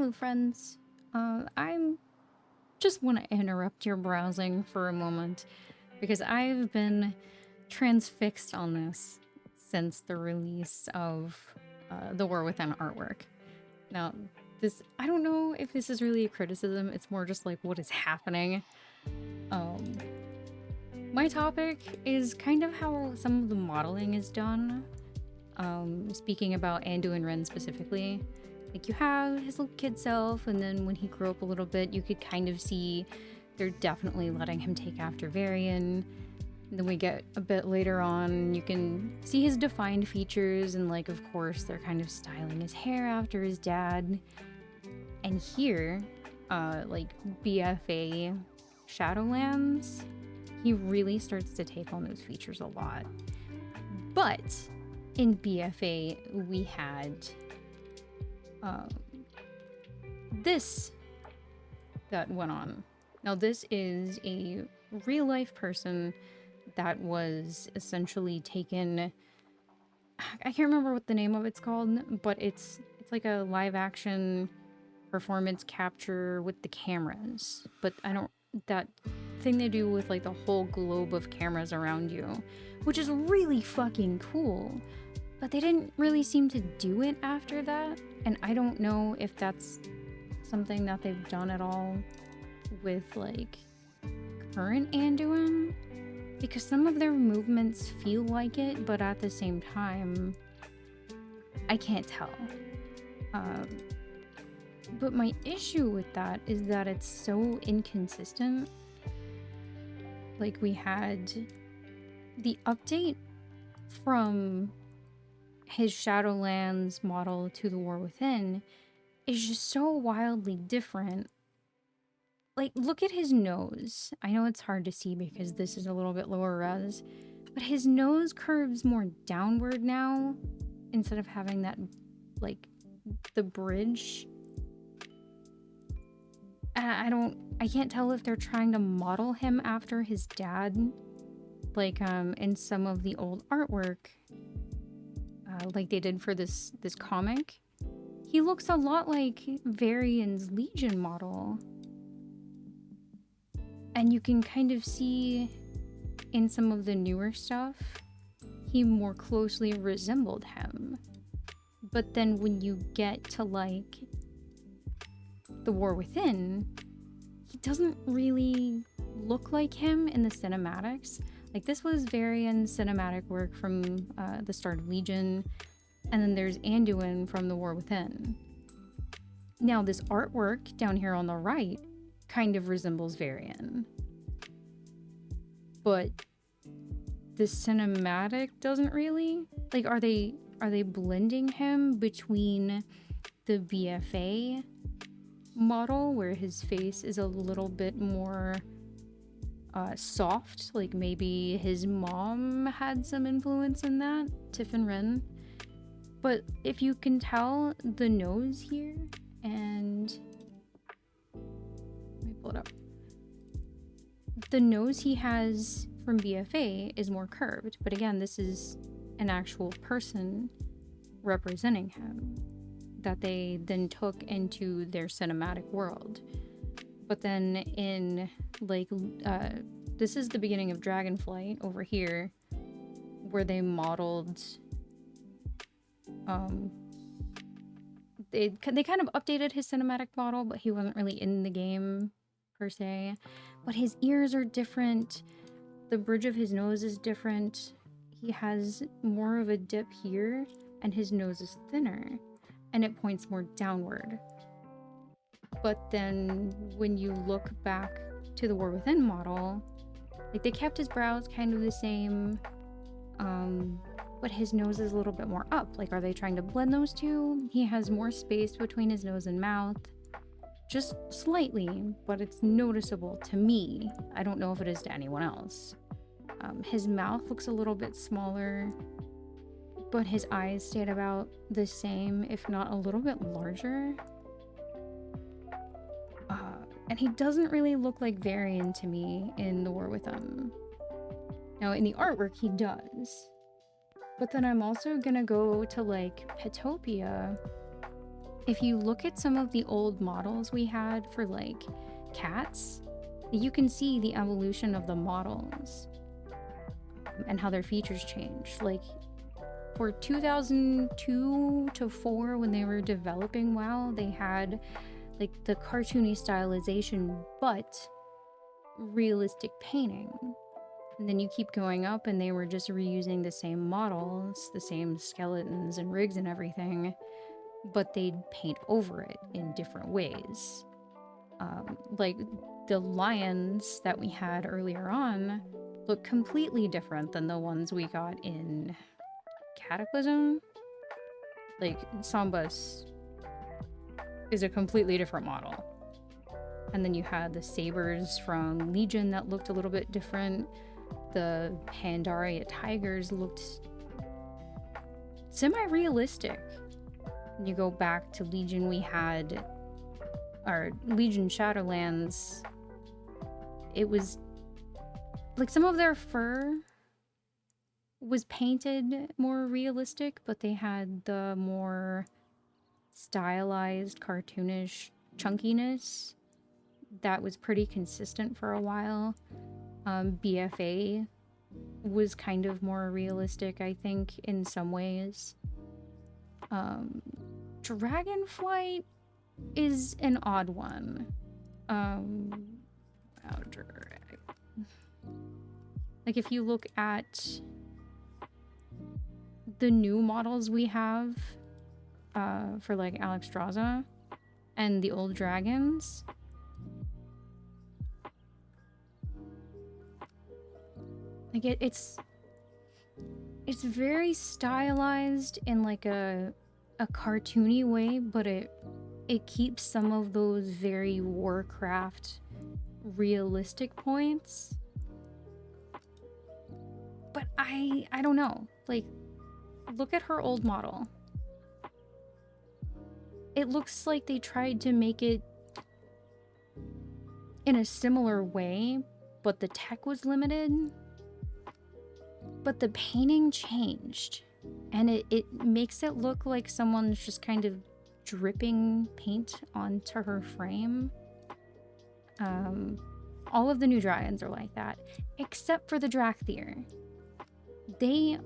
Hello, friends. I'm just want to interrupt your browsing for a moment because I've been transfixed on this since the release of the War Within artwork. Now, I don't know if this is really a criticism, it's more just like what is happening. Um, my topic is kind of how some of the modeling is done. Speaking about Anduin Ren specifically. Like, you have his little kid self, and then when he grew up a little bit, you could kind of see they're definitely letting him take after Varian. And then we get a bit later on, you can see his defined features, and like, of course, they're kind of styling his hair after his dad. And here, like BFA Shadowlands, he really starts to take on those features a lot. But in BFA, we had this that went on. Now, this is a real life person that was essentially taken. I can't remember what the name of it's called, but it's like a live action performance capture with the cameras. But that thing they do with like the whole globe of cameras around you, which is really fucking cool. But they didn't really seem to do it after that. And I don't know if that's something that they've done at all with like current Anduin. Because some of their movements feel like it, but at the same time, I can't tell. But my issue with that is that it's so inconsistent. Like, we had the update from his Shadowlands model to the War Within is just so wildly different. Like, look at his nose. I know it's hard to see because this is a little bit lower res, but his nose curves more downward now instead of having that, like, the bridge. I can't tell if they're trying to model him after his dad, like, in some of the old artwork, like they did for this comic. He looks a lot like Varian's Legion model. And you can kind of see in some of the newer stuff, he more closely resembled him. But then when you get to like the War Within, he doesn't really look like him in the cinematics. Like, this was Varian's cinematic work from the start of Legion, and then there's Anduin from the War Within. Now, this artwork down here on the right kind of resembles Varian, but the cinematic doesn't really. Like, are they blending him between the BFA model where his face is a little bit more soft, like maybe his mom had some influence in that, Tiffin Wren. But if you can tell the nose here, and let me pull it up. The nose he has from BFA is more curved, but again, this is an actual person representing him that they then took into their cinematic world. But then in like this is the beginning of Dragonflight over here, where they modeled they kind of updated his cinematic model, but he wasn't really in the game per se. But his ears are different, the bridge of his nose is different, he has more of a dip here, and his nose is thinner and it points more downward. But then when you look back to the War Within model, like, they kept his brows kind of the same, but his nose is a little bit more up. Like, are they trying to blend those two? He has more space between his nose and mouth, just slightly, but it's noticeable to me. I don't know if it is to anyone else. His mouth looks a little bit smaller, but his eyes stayed about the same, if not a little bit larger. And he doesn't really look like Varian to me in the War Within. Now, in the artwork, he does. But then I'm also gonna go to, like, Petopia, if you look at some of the old models we had for like cats, you can see the evolution of the models and how their features changed. Like for 2002 to 4, when they were developing WoW, they had like the cartoony stylization but realistic painting. And then you keep going up and they were just reusing the same models, the same skeletons and rigs and everything, but they'd paint over it in different ways. Like the lions that we had earlier on look completely different than the ones we got in Cataclysm. Like Sambas is a completely different model. And then you had the sabers from Legion that looked a little bit different. The Pandaria tigers looked semi-realistic. You go back to Legion, we had our Legion Shadowlands. It was like some of their fur was painted more realistic, but they had the more stylized, cartoonish chunkiness that was pretty consistent for a while. BFA was kind of more realistic, I think, in some ways. Dragonflight is an odd one. Like if you look at the new models we have for like Alexstrasza and the old dragons, like it's very stylized in like a cartoony way, but it keeps some of those very Warcraft realistic points. But I don't know. Like, look at her old model. It looks like they tried to make it in a similar way, but the tech was limited. But the painting changed, and it makes it look like someone's just kind of dripping paint onto her frame. All of the new dragons are like that, except for the Drakthir. I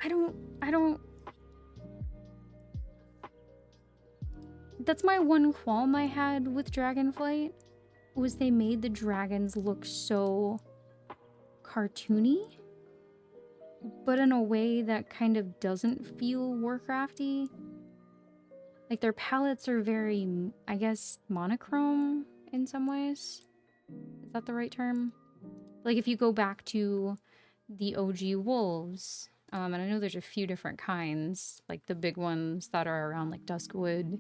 don't. That's my one qualm I had with Dragonflight, was they made the dragons look so cartoony, but in a way that kind of doesn't feel Warcrafty. Like their palettes are very, I guess, monochrome in some ways. Is that the right term? Like if you go back to the OG wolves, and I know there's a few different kinds, like the big ones that are around like Duskwood,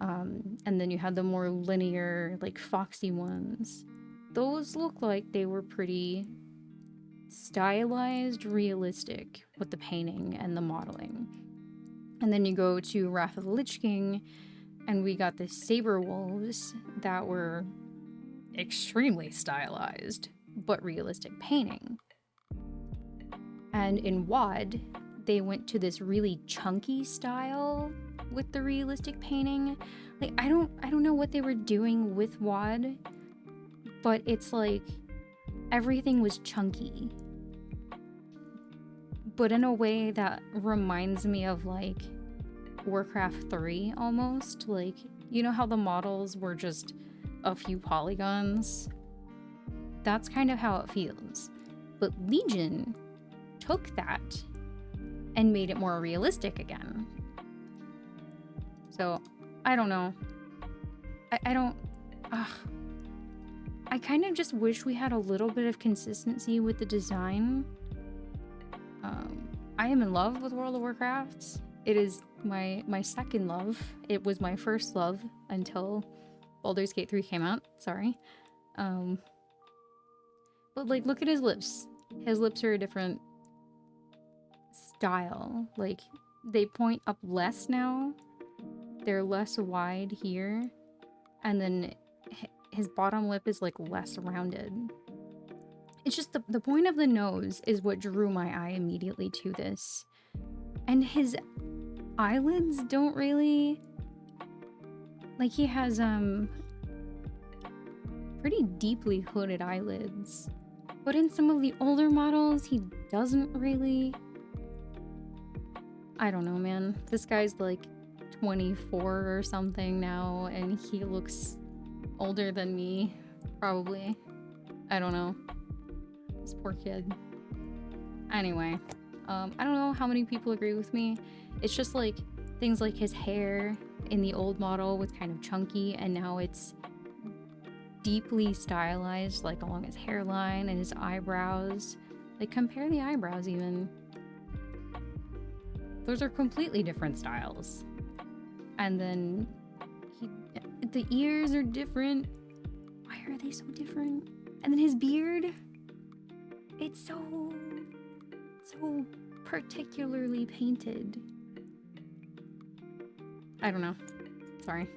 and then you had the more linear, like foxy ones. Those look like they were pretty stylized, realistic with the painting and the modeling. And then you go to Wrath of the Lich King, and we got the saber wolves that were extremely stylized, but realistic painting. And in WoD, they went to this really chunky style with the realistic painting. Like I don't know what they were doing with WoD, but it's like everything was chunky, but in a way that reminds me of like Warcraft 3 almost. Like, you know how the models were just a few polygons? That's kind of how it feels. But Legion took that and made it more realistic again. So, I don't know. I don't... I kind of just wish we had a little bit of consistency with the design. I am in love with World of Warcraft. It is my second love. It was my first love until Baldur's Gate 3 came out. Sorry. But like, look at his lips. His lips are a different style. Like, they point up less now. They're less wide here. And then his bottom lip is like less rounded. It's just the point of the nose is what drew my eye immediately to this. And his eyelids don't really... Like, he has, pretty deeply hooded eyelids. But in some of the older models, he doesn't really. I don't know, man. This guy's like 24 or something now, and he looks older than me, probably. I don't know. This poor kid. Anyway, I don't know how many people agree with me. It's just like things like his hair in the old model was kind of chunky, and now it's deeply stylized, like along his hairline and his eyebrows. Like, compare the eyebrows even. Those are completely different styles. And then the ears are different. Why are they so different? And then his beard, it's so particularly painted. I don't know. Sorry.